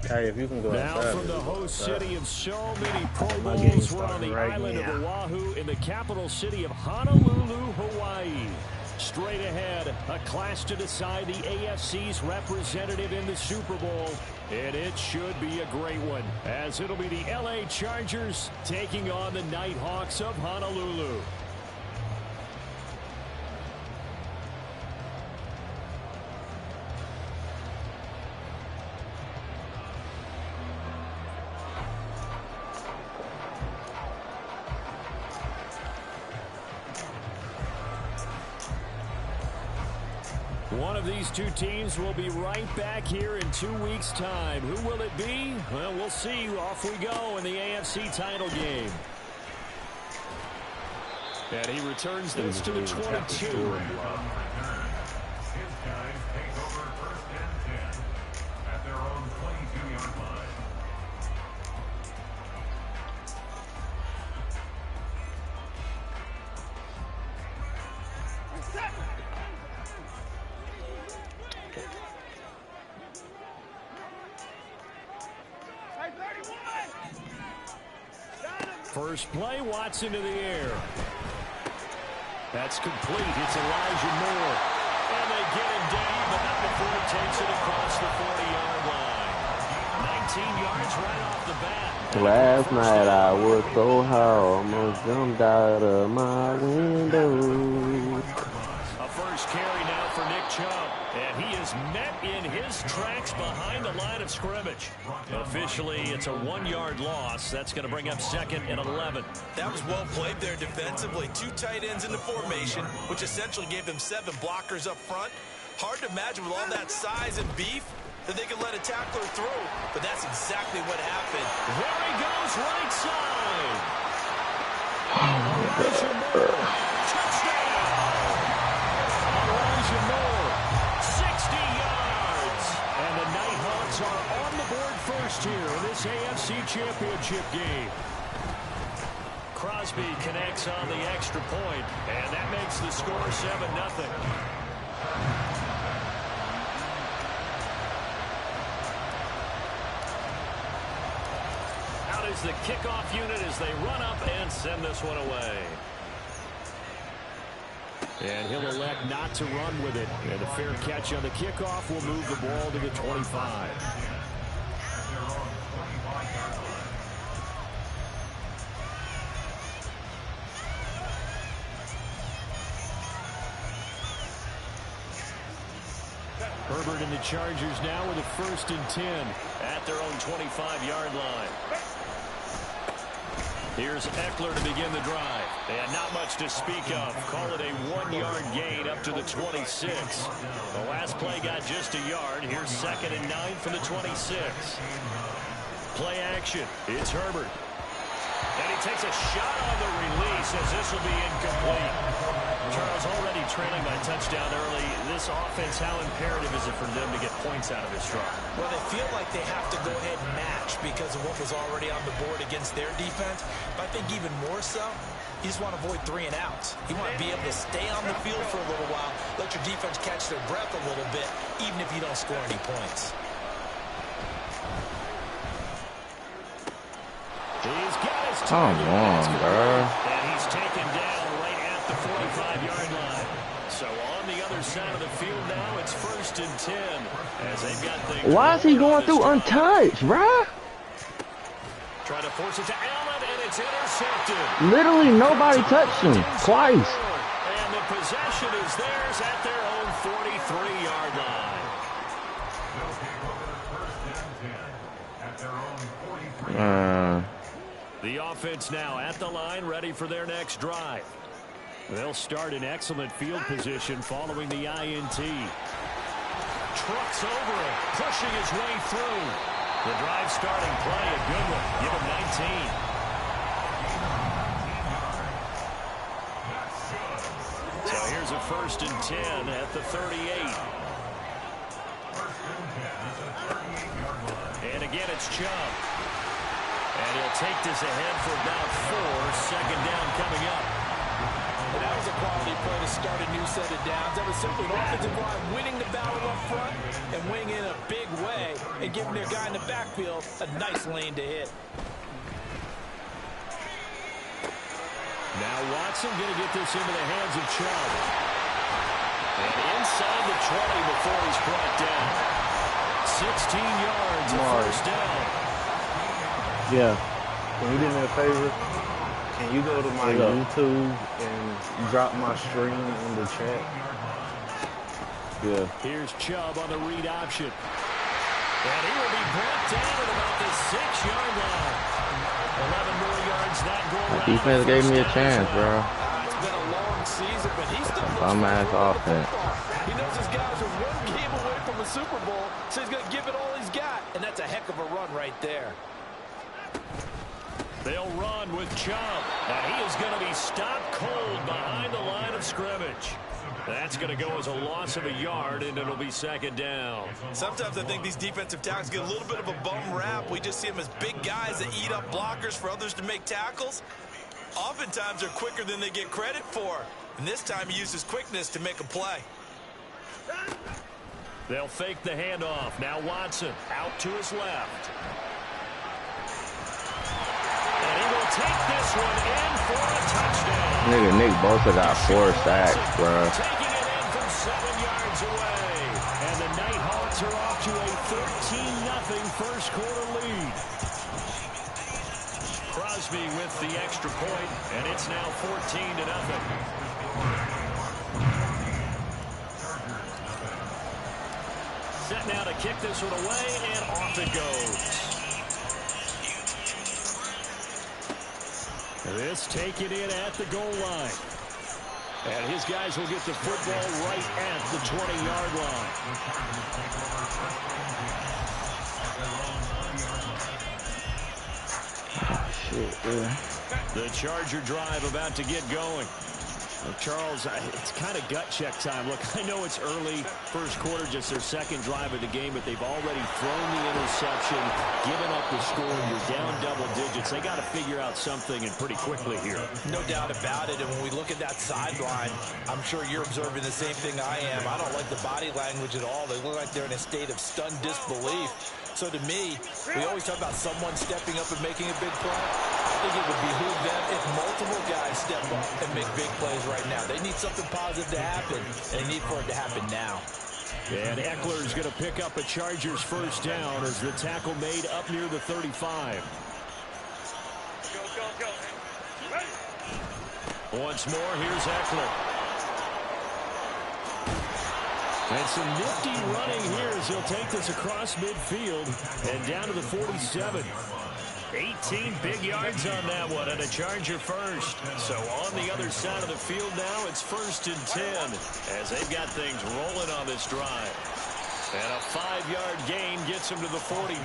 Hey, if you can go Now outside, from the host city of so many Pro my game Bowls, we're on starting the right island now. of Oahu in the capital city of Honolulu, Hawaii. Straight ahead, a clash to decide the AFC's representative in the Super Bowl. And it should be a great one, as it'll be the LA Chargers taking on the Nighthawks of Honolulu. One of these two teams will be right back here in 2 weeks' time. Who will it be? Well, we'll see. Off we go in the AFC title game. And he returns this to the 22. First play, Watson to the air. That's complete. It's Elijah Moore. And they get him down, but not before he takes it across the 40-yard line. 19 yards right off the bat. Last night I was so high, almost jumped out of my window. A first carry now for Nick Chubb. And he is met in his tracks behind the line of scrimmage. Officially, it's a 1-yard loss. That's going to bring up second and 11. That was well played there defensively. 2 tight ends in the formation, which essentially gave them 7 blockers up front. Hard to imagine with all that size and beef that they could let a tackler through, but that's exactly what happened. There he goes, right side. Elijah Moore, touchdown. Elijah Moore, 60 yards. And the Nighthawks are on the board first here in this AFC Championship game. Crosby connects on the extra point, and that makes the score 7-0. Is the kickoff unit as they run up and send this one away. And he'll elect not to run with it. And a fair catch on the kickoff will move the ball to the 25. Herbert and the Chargers now with a 1st and 10 at their own 25-yard line. Here's Eckler to begin the drive. And not much to speak of. Call it a 1-yard gain up to the 26. The last play got just a yard. Here's 2nd and 9 from the 26. Play action. It's Herbert. And he takes a shot on the release as this will be incomplete. Charles, already trailing by touchdown early. This offense, how imperative is it for them to get points out of this drive? Well, they feel like they have to go ahead and match because of what was already on the board against their defense. But I think even more so, you just want to avoid 3 and outs. You want to be able to stay on the field for a little while, let your defense catch their breath a little bit, even if you don't score any points. He's got his Come on, bro. And he's taken down right at the 45-yard line. So on the other side of the field now, it's 1st and 10. As they've got things. Why is he going through untouched, bro? Trying to force it to Allen, and it's intercepted. Literally nobody touched him twice. And the possession is theirs at their own 43-yard line. The offense now at the line, ready for their next drive. They'll start in excellent field position following the INT. Trucks over it, pushing his way through. The drive starting play, a good one. Give him 19. So here's a 1st and 10 at the 38. And again, it's Chubb. And he'll take this ahead for about 4. 2nd down coming up. Now was a quality play to start a new set of downs. That was simply an offensive line winning the battle up front and winning in a big way and giving their guy in the backfield a nice lane to hit. Now Watson going to get this into the hands of Chubb. And inside the 20 before he's brought down. 16 yards, first down. Yeah. Can you do me a favor? Can you go to my YouTube and drop my stream in the chat? Yeah. Here's Chubb on the read option. And he will be brought down at about the 6-yard line. 11 more yards that goal line. Defense gave me a chance, bro. It's been a long season, but he still looks Bum-ass offense. He knows his guys are one game away from a Super Bowl, so he's going to give it all he's got. And that's a heck of a run right there. They'll run with Chubb. And he is going to be stopped cold behind the line of scrimmage. That's going to go as a loss of a yard, and it'll be second down. Sometimes I think these defensive tackles get a little bit of a bum rap. We just see them as big guys that eat up blockers for others to make tackles. Oftentimes, they're quicker than they get credit for. And this time, he used his quickness to make a play. They'll fake the handoff. Now Watson out to his left. And he will take this one in for a touchdown. Nigga, Nick Bosa got 4 sacks, bro. Taking it in from 7 yards away. And the Nighthawks are off to a 13-0 first quarter lead. Crosby with the extra point, and it's now 14-0. Set now to kick this one away, and off it goes. This taken in at the goal line. And his guys will get the football right at the 20-yard line. Shit, yeah. The Charger drive about to get going. Well, Charles, it's kind of gut check time. Look, I know it's early, first quarter, just their second drive of the game, but they've already thrown the interception, given up the score. You're down double digits. They got to figure out something, and pretty quickly here. No doubt about it. And when we look at that sideline, I'm sure you're observing the same thing I am. I don't like the body language at all. They look like they're in a state of stunned disbelief. So to me, we always talk about someone stepping up and making a big play. I think it would behoove them if multiple guys step up and make big plays right now. They need something positive to happen, and they need for it to happen now. And Eckler is going to pick up a Chargers first down as the tackle made up near the 35. Once more, here's Eckler. And some nifty running here as he'll take this across midfield and down to the 47. 18 big yards on that one, and a Charger first. So on the other side of the field now, it's 1st and 10 as they've got things rolling on this drive. And a 5-yard gain gets him to the 42.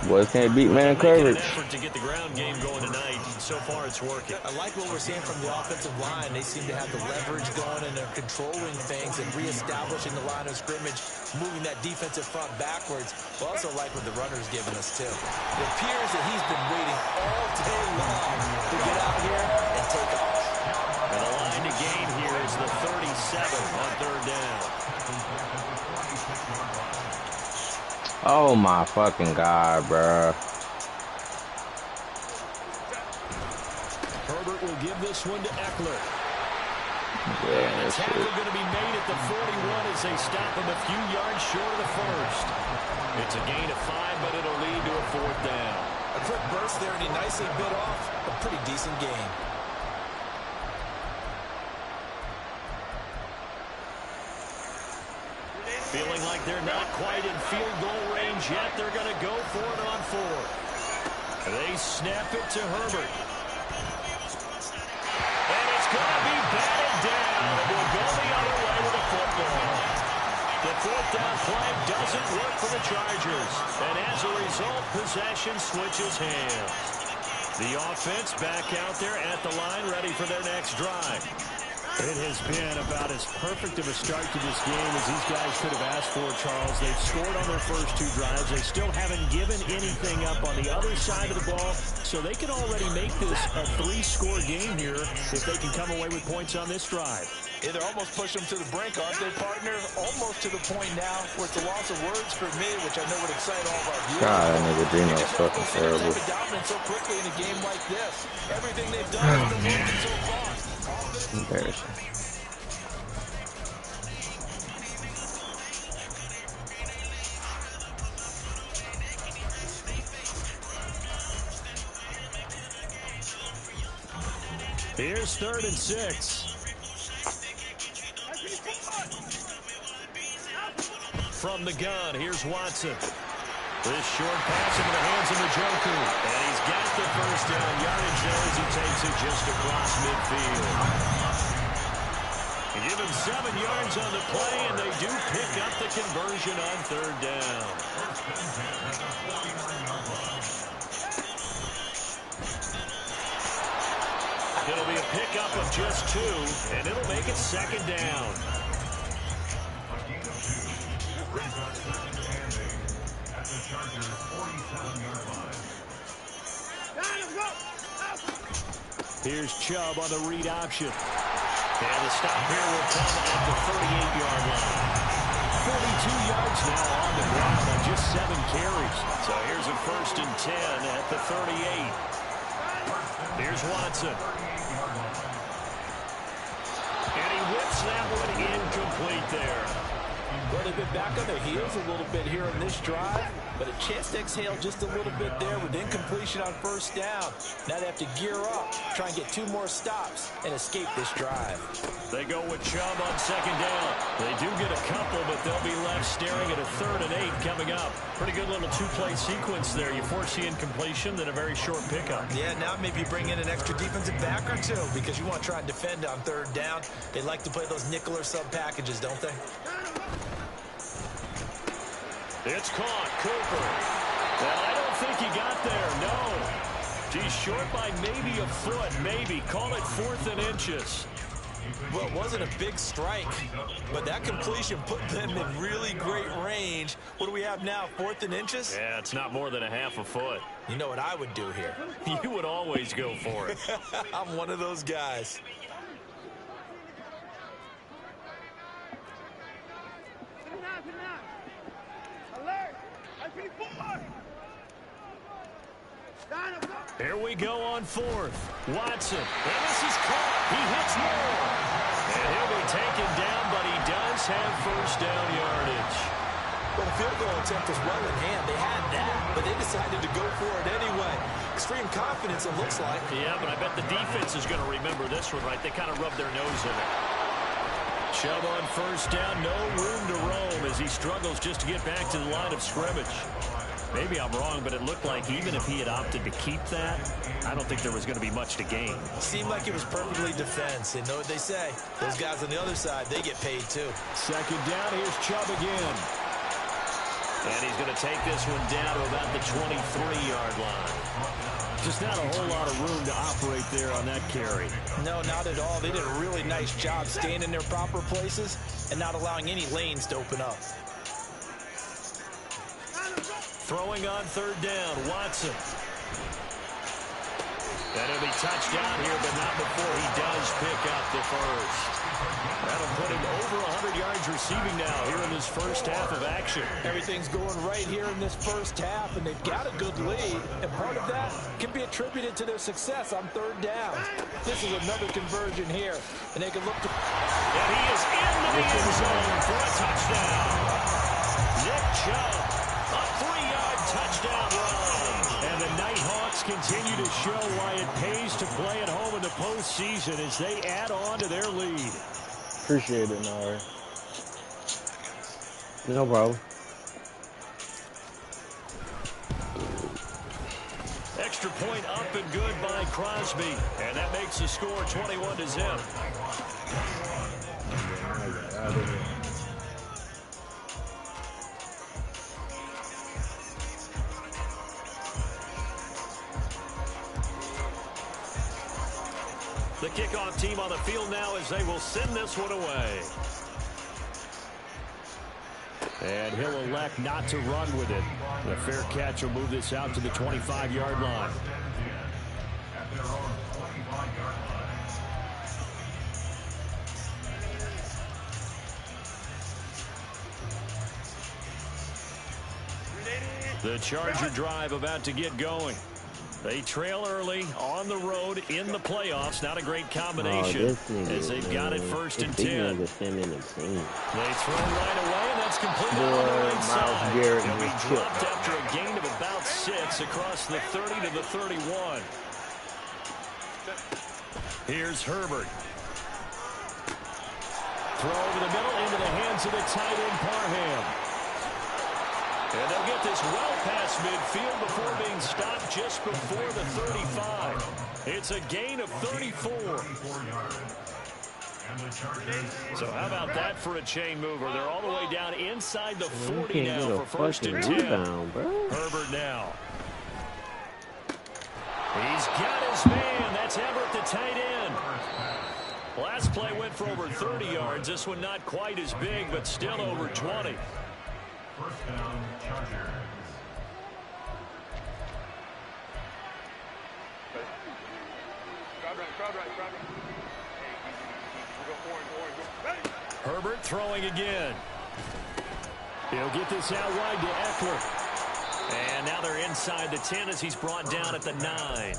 Boys can't beat man coverage. An effort to get the ground game going tonight. So far, it's working. I like what we're seeing from the offensive line. They seem to have the leverage going, and they're controlling things and reestablishing the line of scrimmage, moving that defensive front backwards. I also like what the runner's giving us, too. It appears that he's been waiting all day long to get out here and take off. And the line to gain here is the 37 on 3rd down. Oh my fucking God, bro. Herbert will give this one to Eckler. Yeah, And the that's tackle it. going to be made at the 41 as they stop him a few yards short of the first. It's a gain of 5, but it'll lead to a 4th down. A quick burst there, and he nicely bit off a pretty decent gain. Feeling like they're not quite in field goal range yet. They're going to go for it on 4th. They snap it to Herbert. And it's going to be batted down. It will go the other way with a football. The 4th down play doesn't work for the Chargers. And as a result, possession switches hands. The offense back out there at the line, ready for their next drive. It has been about as perfect of a start to this game as these guys could have asked for, Charles. They've scored on their first 2 drives. They still haven't given anything up on the other side of the ball, so they can already make this a 3-score game here if they can come away with points on this drive. Yeah, they're almost pushing them to the brink, aren't they, partner? Almost to the point now where it's a loss of words for me, which I know would excite all of our viewers. God, that nigga Gino's fucking terrible. Dominant so quickly in a game like this. Everything they've done has been working so far. Embarrassing. Here's 3rd and 6. From the gun, here's Watson. This short pass into the hands of Njoku. And he's got the first down. Yardage there as he takes it just across midfield. They give him 7 yards on the play, and they do pick up the conversion on 3rd down. It'll be a pickup of just 2, and it'll make it 2nd down. Here's Chubb on the read option. And the stop here will come at the 38-yard line. 42 yards now on the ground on just 7 carries. So here's a 1st and 10 at the 38. Here's Watson. And he whips that one incomplete there. Well, they've been back on their heels a little bit here in this drive, but a chance to exhale just a little bit there with incompletion on 1st down. Now they have to gear up, try and get 2 more stops, and escape this drive. They go with Chubb on 2nd down. They do get a couple, but they'll be left staring at a 3rd and 8 coming up. Pretty good little 2-play sequence there. You force the incompletion, then a very short pickup. Yeah, now maybe bring in an extra defensive back or 2 because you want to try and defend on 3rd down. They like to play those nickel or sub packages, don't they? It's caught. Cooper. Well, I don't think he got there. No. He's short by maybe a foot. Maybe. Call it 4th and inches. Well, it wasn't a big strike, but that completion put them in really great range. What do we have now, 4th and inches? Yeah, it's not more than a half a foot. You know what I would do here? You would always go for it. I'm one of those guys. Here we go on 4th. Watson. And this is caught. He hits more. And he'll be taken down, but he does have 1st down yardage. Well, the field goal attempt was well in hand. They had that, but they decided to go for it anyway. Extreme confidence, it looks like. Yeah, but I bet the defense is going to remember this one, right? They kind of rubbed their nose in it. Chubb on 1st down. No room to roam as he struggles just to get back to the line of scrimmage. Maybe I'm wrong, but it looked like even if he had opted to keep that, I don't think there was going to be much to gain. Seemed like it was perfectly defense. And know what they say? Those guys on the other side, they get paid too. 2nd down, here's Chubb again. And he's going to take this one down to about the 23-yard line. Just not a whole lot of room to operate there on that carry. No, not at all. They did a really nice job staying in their proper places and not allowing any lanes to open up. Throwing on 3rd down, Watson. And he'll be touched down here, but not before he does pick up the 1st. That'll put him over 100 yards receiving now here in this 1st half of action. Everything's going right here in this 1st half, and they've got a good lead. And part of that can be attributed to their success on 3rd down. This is another conversion here, and they can look to... And he is in the end zone for a touchdown. Nick Chubb, a 3-yard touchdown run. And the Nighthawks continue to show why it pays to play at home in the postseason as they add on to their lead. Appreciate it, Nari. No problem. Extra point up and good by Crosby. And that makes the score 21-0. The kickoff team on the field now as they will send this one away. And he'll elect not to run with it. The fair catch will move this out to the 25-yard line. The Charger drive about to get going. They trail early on the road in the playoffs. Not a great combination as they've got it 1st and 10. They throw right away, and that's completed on the right side. He'll be dropped after a gain of about 6 across the 30 to the 31. Here's Herbert. Throw over the middle into the hands of the tight end Parham. And they'll get this well past midfield before being stopped just before the 35. It's a gain of 34. So how about that for a chain mover? They're all the way down inside the 40 now for 1st and 10. Herbert now. He's got his man. That's Everett, the tight end. Last play went for over 30 yards. This one not quite as big, but still over 20. First down, Chargers. Herbert throwing again. He'll get this out wide to Eckler. And now they're inside the 10 as he's brought down at the 9.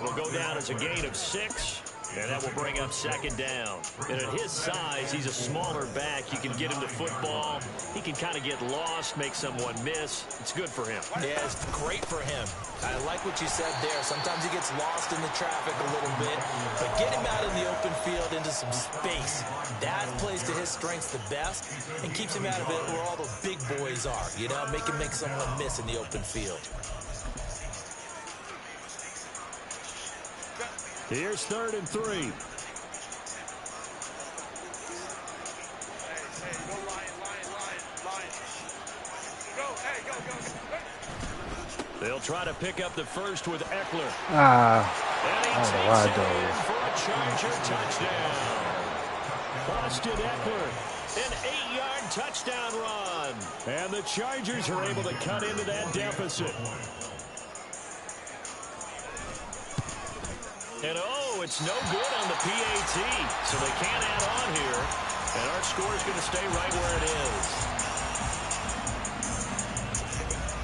Will go down as a gain of 6. And that will bring up 2nd down. And at his size, he's a smaller back. You can get him to football. He can kind of get lost, make someone miss. It's good for him. Yeah, it's great for him. I like what you said there. Sometimes he gets lost in the traffic a little bit. But get him out in the open field into some space. That plays to his strengths the best and keeps him out of it where all the big boys are. You know, make him make someone miss in the open field. Here's 3rd and 3. They'll try to pick up the first with Eckler. I don't know why I don't. For a Charger touchdown. Austin Eckler, an 8-yard touchdown run. And the Chargers are able to cut into that deficit. And oh, it's no good on the PAT, so they can't add on here. And our score is going to stay right where it is.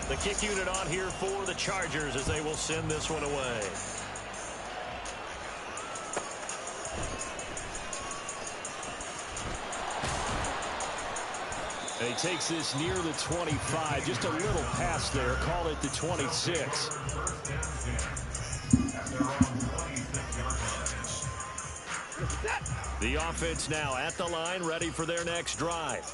The kick unit on here for the Chargers as they will send this one away. And he takes this near the 25, just a little past there, call it the 26. The offense now at the line, ready for their next drive.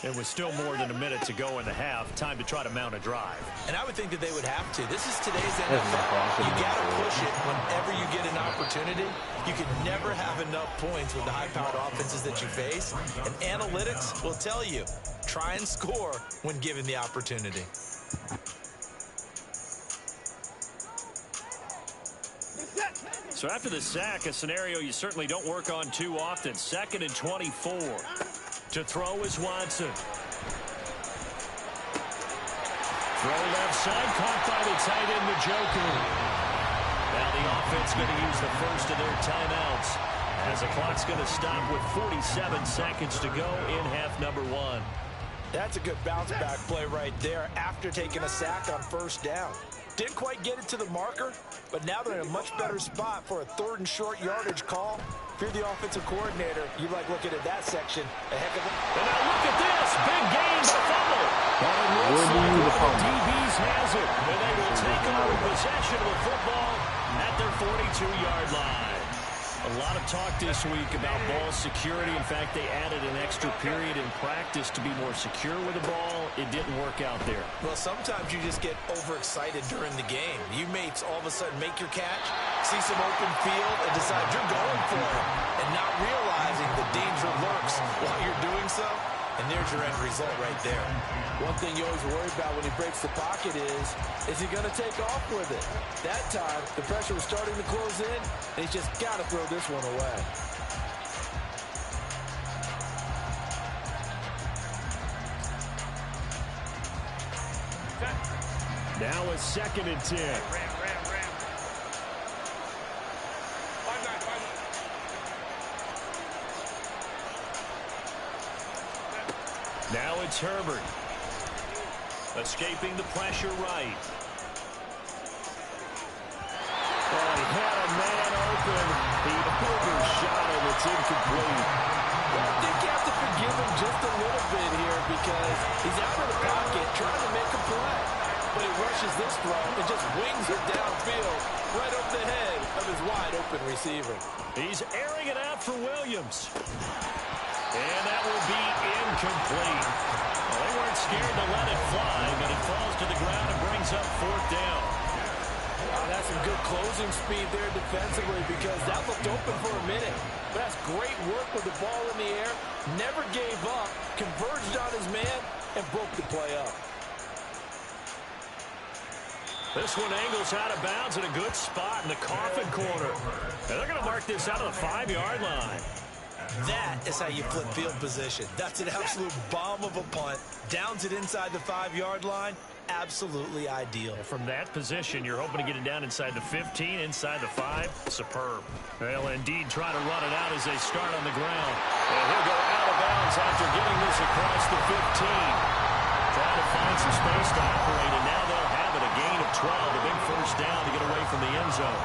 And with still more than a minute to go in the half, time to try to mount a drive. And I would think that they would have to. This is today's NFL. You got to push it whenever you get an opportunity. You can never have enough points with the high-powered offenses that you face. And analytics will tell you, try and score when given the opportunity. So after the sack, a scenario you certainly don't work on too often. 2nd and 24. To throw is Watson. Throw left side, caught by the tight end, Njoku. Now the offense going to use the first of their timeouts as the clock's going to stop with 47 seconds to go in half number 1. That's a good bounce-back play right there after taking a sack on 1st down. Didn't quite get it to the marker, but now they're in a much better spot for a 3rd and short yardage call. If you're the offensive coordinator, you like looking at that section. A heck of a... And now look at this. Big gain, but fumble. But it looks like one of the DBs has it. And they will take over possession of the football at their 42-yard line. A lot of talk this week about ball security. In fact, they added an extra period in practice to be more secure with the ball. It didn't work out there. Well, sometimes you just get overexcited during the game. You may all of a sudden make your catch, see some open field, and decide you're going for it, and not realizing the danger lurks while you're doing so. And there's your end result right there. One thing you always worry about when he breaks the pocket is he going to take off with it? That time, the pressure was starting to close in, and he's just got to throw this one away. Now a 2nd and 10. Now it's Herbert. Escaping the pressure right. Oh, he had a man open. He overshot him. It's incomplete. Well, I think you have to forgive him just a little bit here because he's out of the pocket trying to make a play. But he rushes this throw and just wings it downfield right over the head of his wide-open receiver. He's airing it out for Williams. And that will be incomplete. Well, they weren't scared to let it fly, but it falls to the ground and brings up 4th down. Wow, that's some good closing speed there defensively because that looked open for a minute. But that's great work with the ball in the air. Never gave up, converged on his man, and broke the play up. This one angles out of bounds in a good spot in the coffin corner. And they're going to mark this out of the 5-yard line. That is how you flip field position. That's an absolute bomb of a punt. Downs it inside the 5-yard line. Absolutely ideal. From that position, you're hoping to get it down inside the 15, inside the 5. Superb. They'll indeed try to run it out as they start on the ground. And he'll go out of bounds after getting this across the 15. Trying to find some space to operate, and now they'll have it. A gain of 12, a big 1st down to get away from the end zone.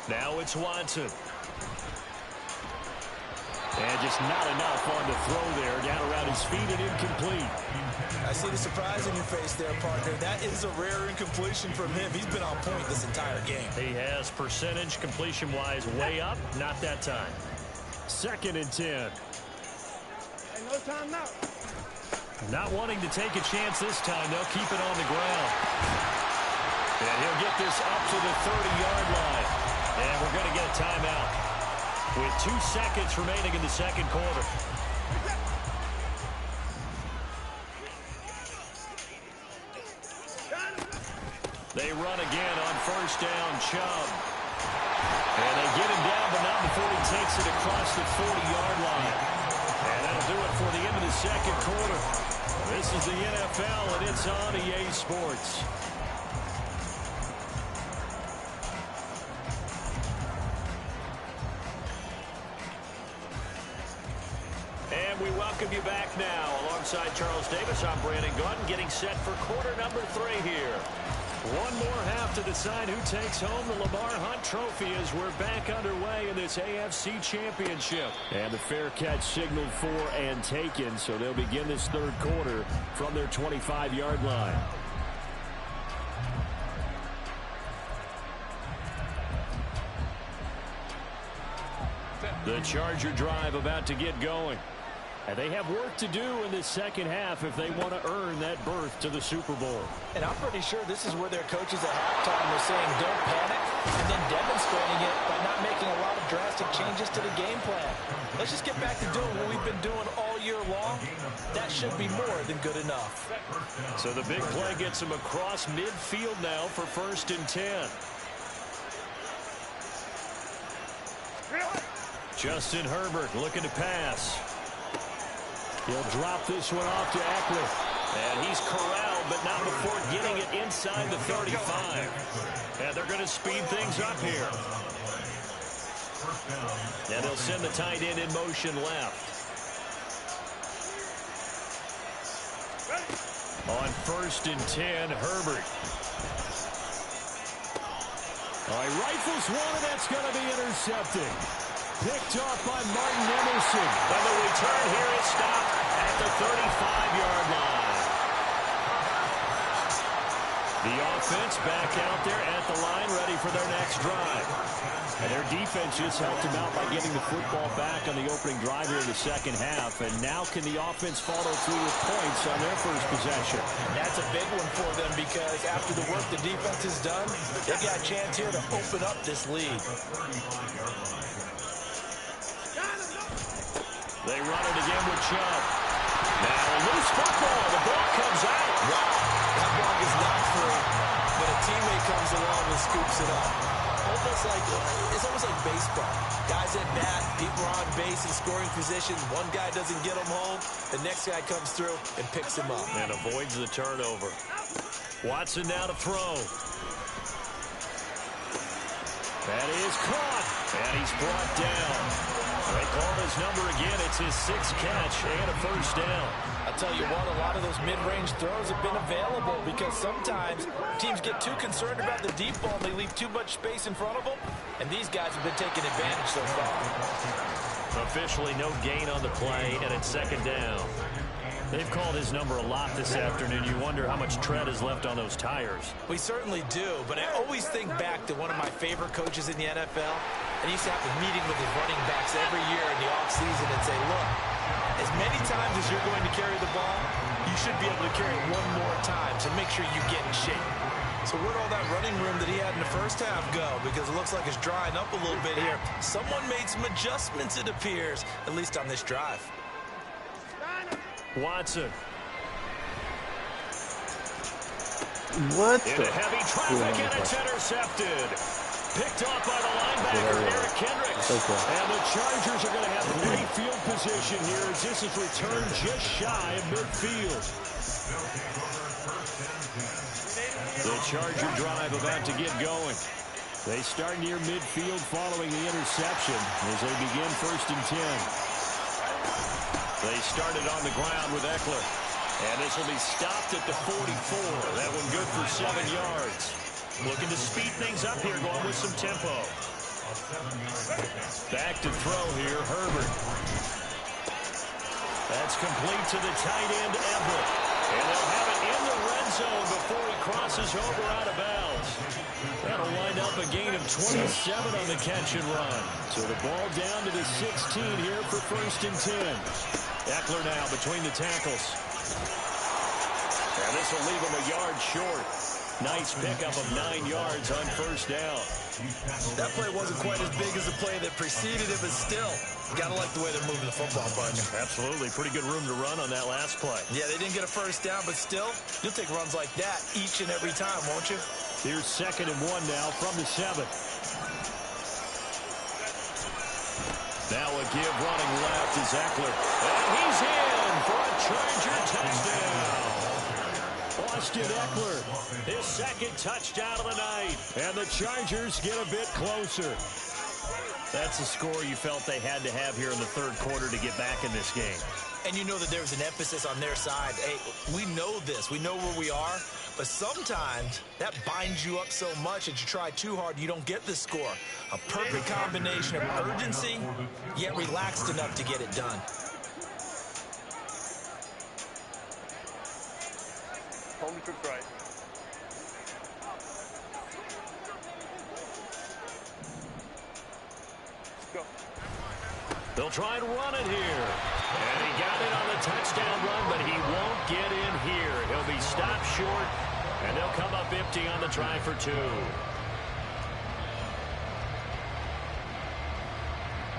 Now it's Watson. And just not enough on the throw there. Down around his feet and incomplete. I see the surprise in your face there, partner. That is a rare incompletion from him. He's been on point this entire game. He has percentage completion-wise way up. Not that time. 2nd and 10. Hey, no time now. Not wanting to take a chance this time. They'll keep it on the ground. And he'll get this up to the 30-yard line. And we're going to get a timeout with 2 seconds remaining in the 2nd quarter. They run again on 1st down, Chubb. And they get him down, but not before he takes it across the 40-yard line. And that'll do it for the end of the 2nd quarter. This is the NFL, and it's on EA Sports. And we welcome you back now. Alongside Charles Davis, I'm Brandon Gaudin, getting set for quarter number 3 here. One more half to decide who takes home the Lamar Hunt Trophy as we're back underway in this AFC Championship. And the fair catch signaled for and taken, so they'll begin this 3rd quarter from their 25-yard line. The Charger drive about to get going. And they have work to do in this 2nd half if they want to earn that berth to the Super Bowl. And I'm pretty sure this is where their coaches at halftime were saying don't panic and then demonstrating it by not making a lot of drastic changes to the game plan. Let's just get back to doing what we've been doing all year long. That should be more than good enough. So the big play gets them across midfield now for 1st and 10. Justin Herbert looking to pass. He'll drop this one off to Eckler. And he's corralled, but not before getting it inside the 35. And they're going to speed things up here. And they'll send the tight end in motion left. On 1st and 10, Herbert. He rifles one, and that's going to be intercepted. Picked off by Martin Emerson. And the return here is stopped at the 35-yard line. The offense back out there at the line, ready for their next drive. And their defense just helped them out by getting the football back on the opening drive here in the second half. And now can the offense follow through with points on their first possession? That's a big one for them because after the work the defense has done, they've got a chance here to open up this lead. They run it again with Chubb. Now a loose football. The ball comes out. Wow, that ball is not free, but a teammate comes along and scoops it up. It's almost like baseball. Guys at bat, people are on base in scoring position. One guy doesn't get him home. The next guy comes through and picks him up. And avoids the turnover. Watson now to throw. That is caught. And he's brought down. They call his number again. It's his 6th catch and a first down. I'll tell you what, a lot of those mid-range throws have been available because sometimes teams get too concerned about the deep ball. They leave too much space in front of them, and these guys have been taking advantage so far. Officially no gain on the play, and it's 2nd down. They've called his number a lot this afternoon. You wonder how much tread is left on those tires. We certainly do, but I always think back to one of my favorite coaches in the NFL. And he used to have a meeting with his running backs every year in the offseason and say, look, as many times as you're going to carry the ball, you should be able to carry it one more time to make sure you get in shape. So where'd all that running room that he had in the first half go? Because it looks like it's drying up a little bit here. Someone made some adjustments, it appears, at least on this drive. Watson. What In the? heavy traffic, and it's intercepted. Picked off by the linebacker, Eric Kendricks. And the Chargers are going to have great field position here as this is returned just shy of midfield. The Charger drive about to get going. They start near midfield following the interception as they begin 1st and 10. They started on the ground with Eckler. And this will be stopped at the 44. That one good for 7 yards. Looking to speed things up here, going with some tempo. Back to throw here, Herbert. That's complete to the tight end, Everett. And they'll have it in the red zone before he crosses over out of bounds. That'll wind up a gain of 27 on the catch and run. So the ball down to the 16 here for 1st and 10. Eckler now between the tackles. And this will leave him a yard short. Nice pickup of 9 yards on 1st down. That play wasn't quite as big as the play that preceded it, but still, you got to like the way they're moving the football, partner. Absolutely. Pretty good room to run on that last play. Yeah, they didn't get a 1st down, but still, you'll take runs like that each and every time, won't you? Here's 2nd and 1 now from the 7. Now a give running left is Eckler. And he's in for a Charger touchdown. Austin Eckler, his 2nd touchdown of the night. And the Chargers get a bit closer. That's a score you felt they had to have here in the 3rd quarter to get back in this game. And you know that there was an emphasis on their side. Hey, we know this. We know where we are. But sometimes that binds you up so much that you try too hard, you don't get the score. A perfect combination of urgency, yet relaxed enough to get it done. Hold me cooked right. Go. They'll try and run it here. And he got it on the touchdown run, but he won't get in here. He'll be stopped short, and they'll come up empty on the try for 2.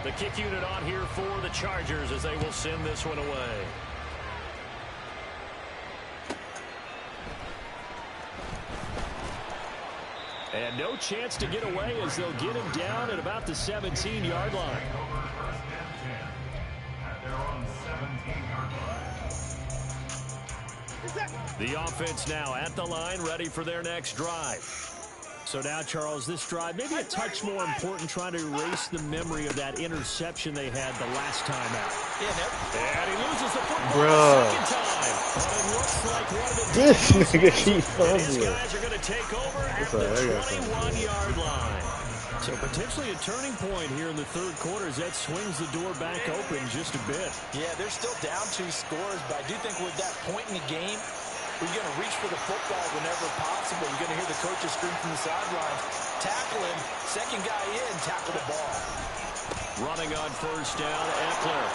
The kick unit on here for the Chargers as they will send this one away. And no chance to get away as they'll get him down at about the 17-yard line. The offense now at the line, ready for their next drive. So now, Charles, this drive, maybe a touch more important, trying to erase the memory of that interception they had the last time out. And he loses the football the 2nd time. But it looks like one of the This nigga keeps fumbling. these guys are going to take over at the 21-yard line. So potentially a turning point here in the 3rd quarter as that swings the door back open just a bit. Yeah, they're still down 2 scores, but I do think with that point in the game, We're going to reach for the football whenever possible. You're going to hear the coaches scream from the sidelines. Tackle him. Second guy in, tackle the ball. Running on first down, Eckler.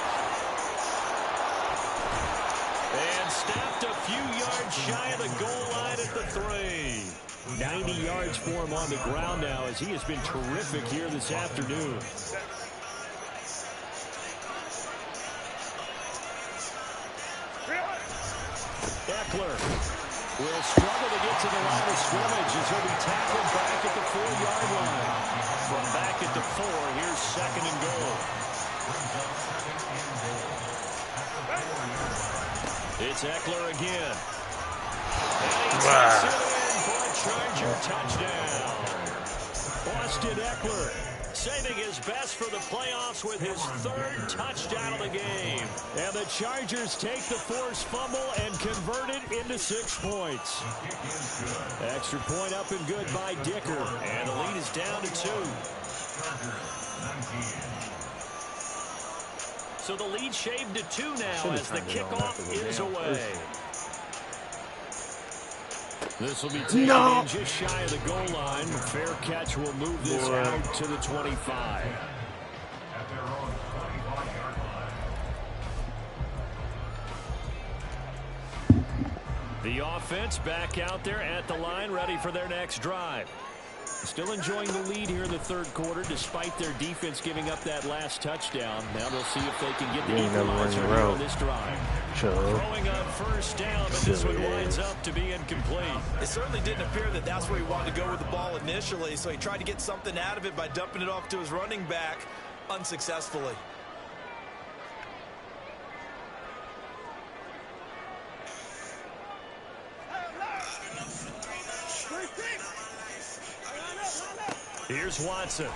And snapped a few yards shy of the goal line at the 3. 90 yards for him on the ground now as he has been terrific here this afternoon. Eckler will struggle to get to the line of scrimmage as he'll be tackled back at the 4-yard line. From back at the 4, here's second and goal. It's Eckler again. And he takes it in for a Charger touchdown. Austin Eckler saving his best for the playoffs with his 3rd touchdown of the game. And the Chargers take the forced fumble and convert it into 6 points. Extra point up and good by Dicker. And the lead is down to 2. So the lead shaved to 2 now as the kickoff is away. This will be taken in just shy of the goal line. Fair catch will move this out to the 25. At their own 25-yard line. The offense back out there at the line, ready for their next drive. Still enjoying the lead here in the 3rd quarter, despite their defense giving up that last touchdown. Now they'll see if they can get the equalizer here on this drive. Throwing on first down, but this one winds up to be incomplete. It certainly didn't appear that that's where he wanted to go with the ball initially, so he tried to get something out of it by dumping it off to his running back unsuccessfully. Here's Watson.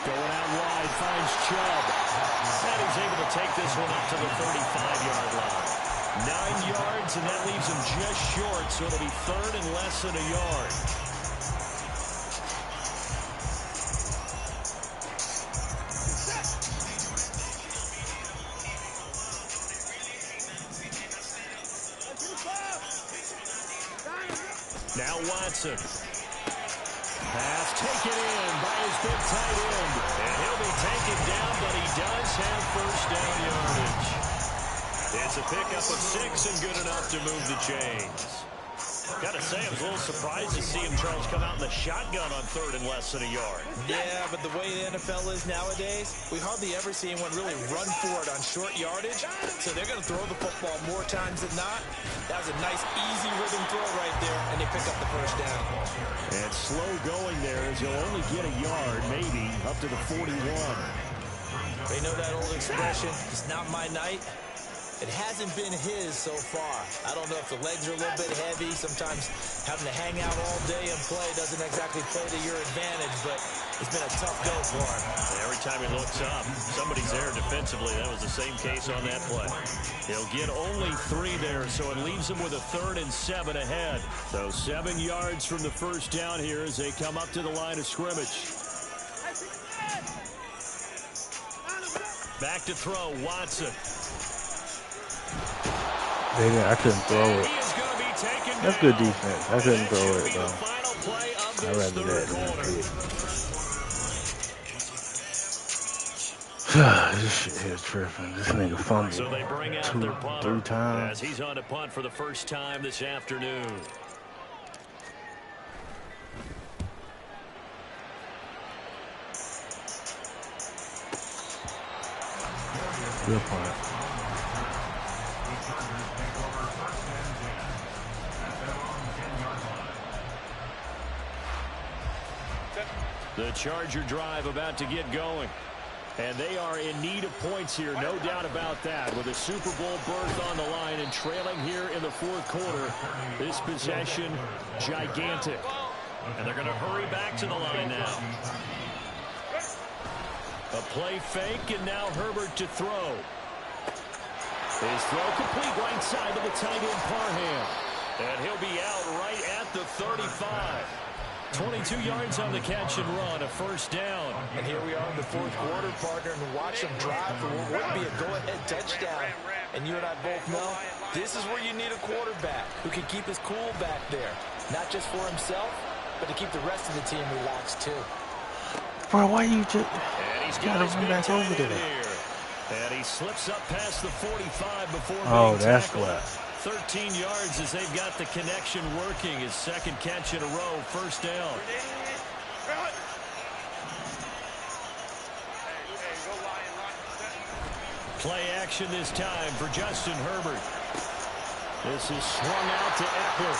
Going out wide, finds Chubb. And he's able to take this one up to the 35-yard line. 9 yards, and that leaves him just short, so it'll be 3rd and less than a yard. Now Watson. Pass taken in by his big tight end. And he'll be taken down, but he does have first down yardage. It's a pickup of 6 and good enough to move the chains. Got to say, I was a little surprised to see him, Charles, come out in the shotgun on 3rd and less than a yard. Yeah, but the way the NFL is nowadays, we hardly ever see anyone really run for it on short yardage. So they're going to throw the football more times than not. That was a nice, easy rhythm throw right there, and they pick up the first down. And slow going there as he'll only get a yard, maybe, up to the 41. They know that old expression, it's not my night. It hasn't been his so far. I don't know if the legs are a little bit heavy. Sometimes having to hang out all day and play doesn't exactly play to your advantage, but it's been a tough go for him. Every time he looks up, somebody's there defensively. That was the same case on that play. He'll get only 3 there, so it leaves him with a 3rd and 7 ahead. So 7 yards from the first down here as they come up to the line of scrimmage. Back to throw, Watson. I couldn't throw it. That's good defense. I couldn't throw it, though. I'd rather that than it. This shit is tripping. This nigga fumbled so they bring out their punter 3 times. as he's on to punt for the first time this afternoon. Good punt. The Charger drive about to get going. And they are in need of points here, no doubt about that. With a Super Bowl berth on the line and trailing here in the 4th quarter. This possession, gigantic. And they're going to hurry back to the line now. A play fake, and now Herbert to throw. His throw complete right side to the tight end Parham. And he'll be out right at the 35. 22 yards on the catch and run, a first down. And here we are in the 4th quarter, partner, and watch them drive for what would be a go-ahead touchdown. And you and I both know this is where you need a quarterback who can keep his cool back there. Not just for himself, but to keep the rest of the team relaxed too. Bro, why you just gotta run back over there? And he slips up past the 45 before Oh, being that's tackled. why. 13 yards as they've got the connection working. His second catch in a row, first down. Play action this time for Justin Herbert. This is swung out to Eckler.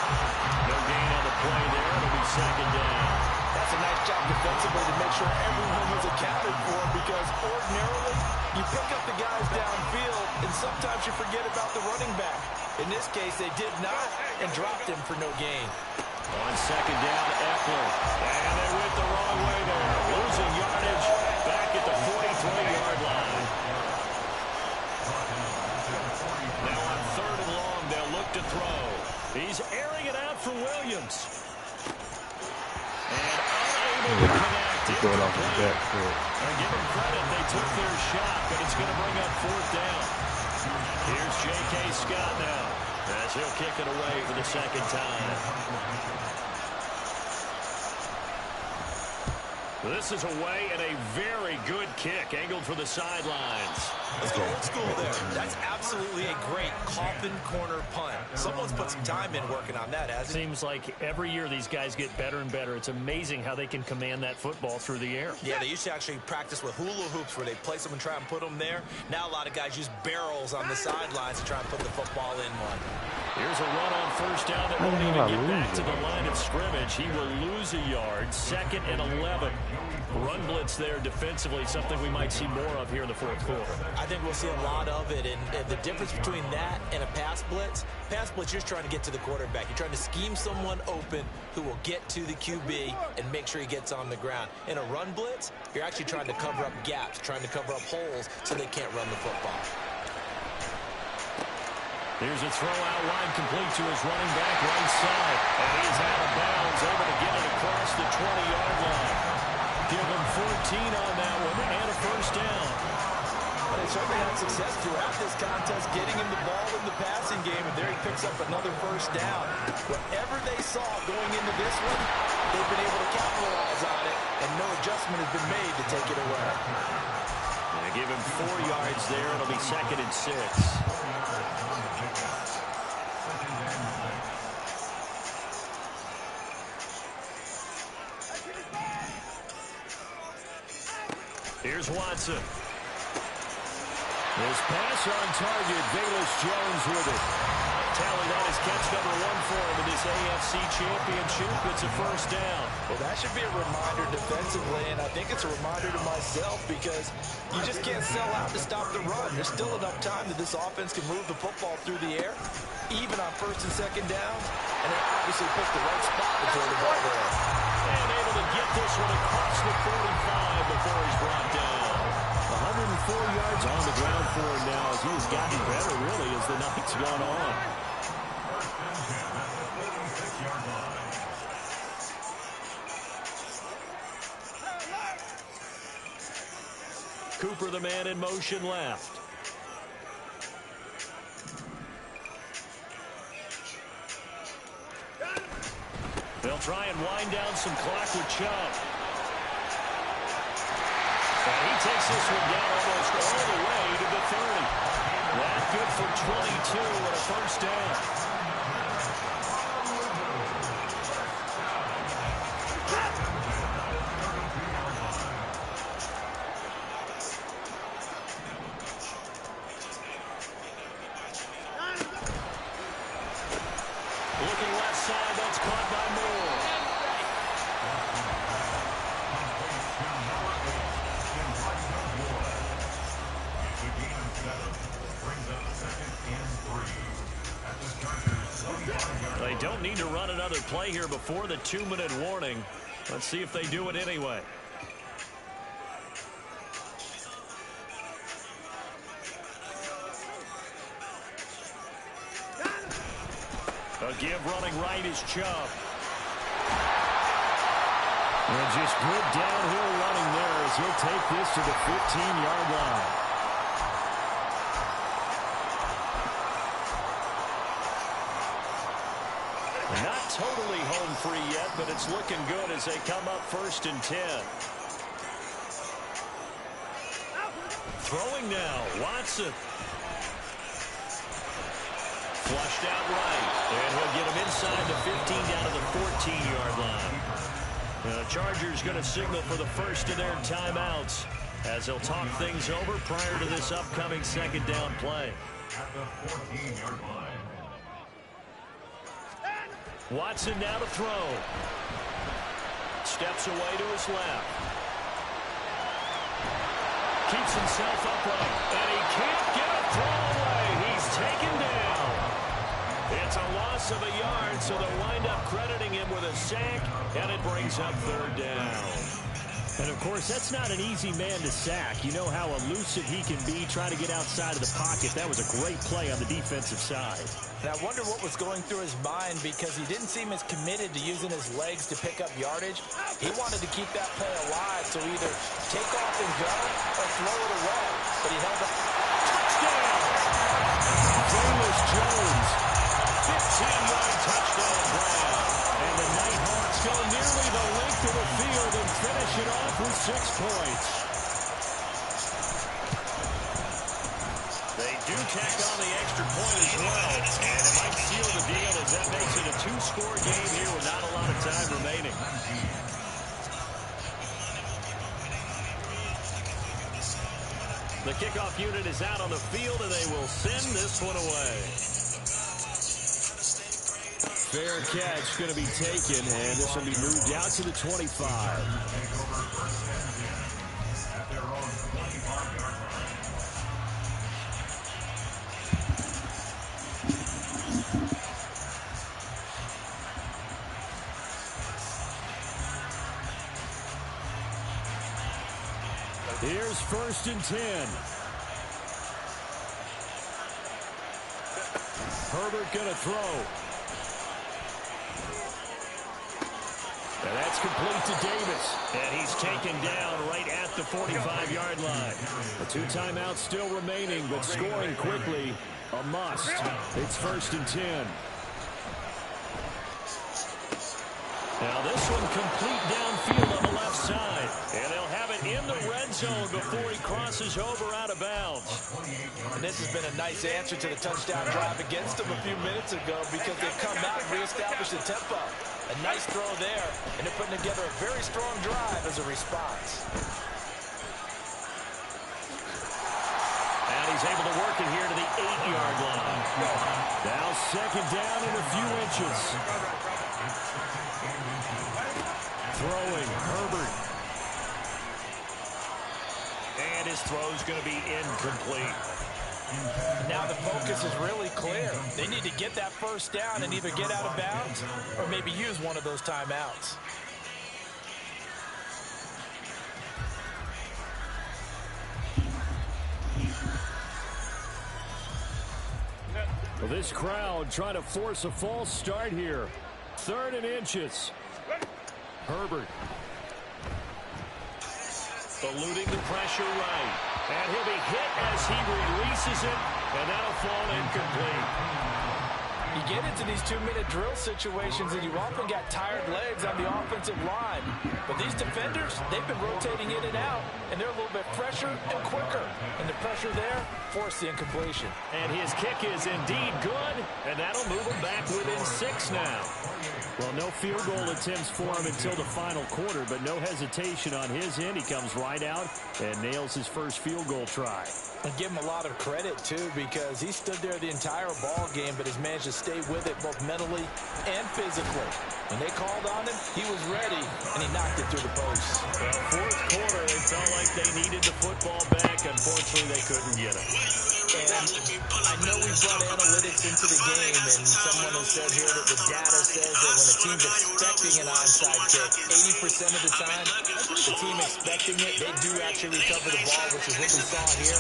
No gain on the play there. It'll be second down. That's a nice job defensively to make sure everyone was accounted for, because ordinarily you pick up the guys downfield and sometimes you forget about the running back. In this case, they did not and dropped him for no gain. On second down, Eckler. And they went the wrong way there. Losing yardage back at the 43-yard line. Now on third and long, they'll look to throw. He's airing it out for Williams. And unable to connect. Throw it off his back foot. And give them credit, they took their shot, but it's going to bring up fourth down. Here's J.K. Scott now, as he'll kick it away for the second time. This is away and a very good kick, angled for the sidelines. Let's go old school there. That's absolutely a great coffin corner punt. Someone's put some time in working on that, hasn't he? Seems like every year these guys get better and better. It's amazing how they can command that football through the air. Yeah, they used to actually practice with hula hoops where they place them and try and put them there. Now a lot of guys use barrels on the sidelines to try and put the football in one. Here's a run on first down that won't even get back to the line of scrimmage. He will lose a yard. Second and 11. Run blitz there defensively, something we might see more of here in the fourth quarter. I think we'll see a lot of it, and the difference between that and a pass blitz, you're just trying to get to the quarterback. You're trying to scheme someone open who will get to the QB and make sure he gets on the ground. In a run blitz, you're actually trying to cover up gaps, trying to cover up holes so they can't run the football. Here's a throw out wide, complete to his running back right side. And he's out of bounds, able to get it across the 20-yard line. Give him 14 on that one and a first down. They certainly had success throughout this contest, getting him the ball in the passing game, and there he picks up another first down. Whatever they saw going into this one, they've been able to capitalize on it, and no adjustment has been made to take it away. And give him 4 yards there. It'll be second and 6. Here's Watson. His pass on target. Velus Jones with it. Tally that is catch number 1 for him in this AFC Championship. It's a first down. Well, that should be a reminder defensively, and I think it's a reminder to myself, because you just can't sell out to stop the run. There's still enough time that this offense can move the football through the air, even on first and second downs, and they obviously picked the right spot to throw the ball there. And able to get this one across the 45 before he's brought down. 104 yards on the ground for him now, as he's gotten better, really, as the night's gone on. Cooper, the man in motion left. They'll try and wind down some clock with Chubb. And he takes this one down almost all the way to the 30. That good for 22 and a first down. Looking left side, that's caught by Moore. They don't need to run another play here before the 2-minute warning. Let's see if they do it anyway. A give running right is Chubb. And just good downhill running there as he'll take this to the 15-yard line. Not totally home free yet, but it's looking good as they come up 1st and 10. Throwing now, Watson. Flushed out right, and he'll get him inside the 15 down to the 14-yard line. The Chargers going to signal for the first of their timeouts as they'll talk things over prior to this upcoming 2nd down play. At the 14-yard line. Watson now to throw. Steps away to his left. Keeps himself upright, and he can't get a throw away. He's taken down. It's a loss of a yard, so they'll wind up crediting him with a sack, and it brings up 3rd down. And, of course, that's not an easy man to sack. You know how elusive he can be trying to get outside of the pocket. That was a great play on the defensive side. And I wonder what was going through his mind because he didn't seem as committed to using his legs to pick up yardage. He wanted to keep that play alive, so either take off and go or throw it away. But he held up. Touchdown! James Jones, 15-yard touchdown grab. And the Nighthawks go nearly the length of the field and finish it off with 6 points. They do tack on the extra point as well, and it might seal the deal as that makes it a 2-score game here with not a lot of time remaining. The kickoff unit is out on the field, and they will send this one away. Fair catch going to be taken, and this will be moved out to the 25. At their own 25-yard line. Here's 1st and 10. Herbert going to throw. And that's complete to Davis. And he's taken down right at the 45-yard line. The 2 timeouts still remaining, but scoring quickly, a must. It's 1st and 10. Now this one complete downfield on the left side. And they'll have it in the red zone before he crosses over out of bounds. And this has been a nice answer to the touchdown drive against them a few minutes ago because they've come out and reestablished the tempo. A nice throw there, and they're putting together a very strong drive as a response. And he's able to work it here to the 8-yard line. Now 2nd down in a few inches. Throwing, Herbert. And his throw's going to be incomplete. Now the focus is really clear. They need to get that 1st down and either get out of bounds or maybe use one of those timeouts. Well, this crowd trying to force a false start here. 3rd and inches. Herbert. Eluding the pressure right. And he'll be hit as he releases it, and that'll fall incomplete. You get into these 2-minute drill situations, and you often got tired legs on the offensive line. But these defenders, they've been rotating in and out, and they're a little bit fresher and quicker. And the pressure there forced the incompletion. And his kick is indeed good, and that'll move him back within 6 now. Well, no field goal attempts for him until the final quarter, but no hesitation on his end. He comes right out and nails his first field goal try. And give him a lot of credit, too, because he stood there the entire ball game, but has managed to stay with it both mentally and physically. When they called on him, he was ready, and he knocked it through the post. Well, 4th quarter, they felt like they needed the football back. Unfortunately, they couldn't get it. And I know we brought analytics into the game, and someone has said here that the data says that when a team's expecting an onside kick, 80% of the time, the team expecting it, they do actually recover the ball, which is what we saw here.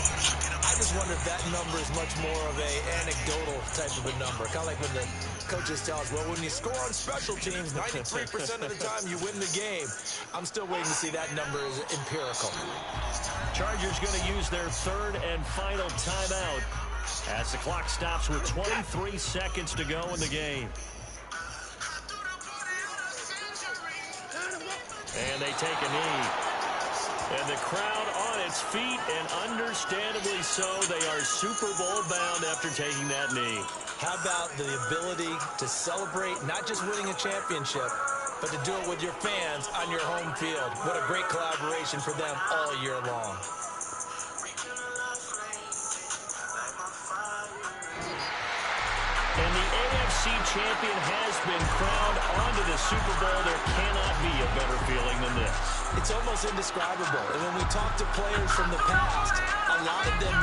I just wonder if that number is much more of a anecdotal type of a number. Kind of like when the coaches tell us, well, when you score on special teams, 93% of the time you win the game. I'm still waiting to see that number is empirical. Chargers going to use their 3rd and final timeout as the clock stops with 23 seconds to go in the game. And they take a knee. And the crowd on its feet, and understandably so. They are Super Bowl bound after taking that knee. How about the ability to celebrate not just winning a championship, but to do it with your fans on your home field? What a great collaboration for them all year long. And the AFC champion has been crowned onto the Super Bowl. There cannot be a better feeling than this. It's almost indescribable. And when we talk to players from the past, a lot of them